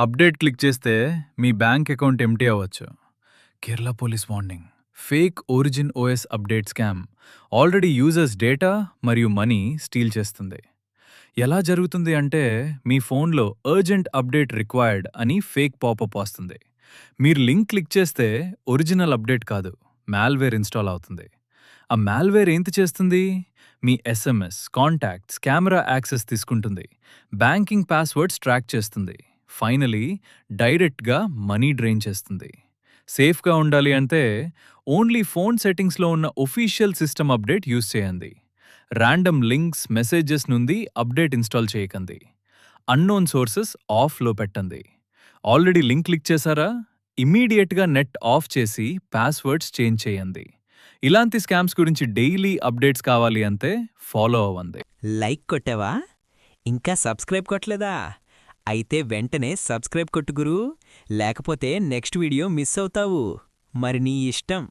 Update click చేస్తే మీ bank account empty అవ్వచ్చు. Kerala police warning. Fake origin OS update scam already users data మరియు money steel చేస్తుంది. ఎలా జరుగుతుంది అంటే మీ ఫోన్లో అర్జెంట్ అప్డేట్ రిక్వైర్డ్ అని ఫేక్ పాపప్ వస్తుంది. మీరు లింక్ క్లిక్ చేస్తే ఒరిజినల్ అప్డేట్ కాదు, మాల్వేర్ ఇన్స్టాల్ అవుతుంది. ఆ మాల్వేర్ ఏంటి చేస్తుంది? మీ ఎస్ఎంఎస్, కాంటాక్ట్స్, కెమెరా యాక్సెస్ తీసుకుంటుంది, బ్యాంకింగ్ పాస్వర్డ్స్ ట్రాక్ చేస్తుంది, ఫైనలీ డైరెక్ట్గా మనీ డ్రైన్ చేస్తుంది. సేఫ్గా ఉండాలి అంటే ఓన్లీ ఫోన్ సెట్టింగ్స్లో ఉన్న ఒఫీషియల్ సిస్టమ్ అప్డేట్ యూజ్ చేయండి. ర్యాండమ్ లింక్స్, మెసేజెస్ నుండి అప్డేట్ ఇన్స్టాల్ చేయకండి. అన్నోన్ సోర్సెస్ ఆఫ్లో పెట్టండి. ఆల్రెడీ లింక్ క్లిక్ చేశారా? ఇమ్మీడియట్గా నెట్ ఆఫ్ చేసి పాస్వర్డ్స్ చేంజ్ చేయండి. ఇలాంటి స్కామ్స్ గురించి డైలీ అప్డేట్స్ కావాలి అంటే ఫాలో అవ్వండి. లైక్ కొట్టావా? ఇంకా సబ్స్క్రైబ్ కొట్టలేదా? అయితే వెంటనే సబ్స్క్రైబ్ కొట్టు గురూ, లేకపోతే నెక్స్ట్ వీడియో మిస్ అవుతావు. మరి నీ ఇష్టం.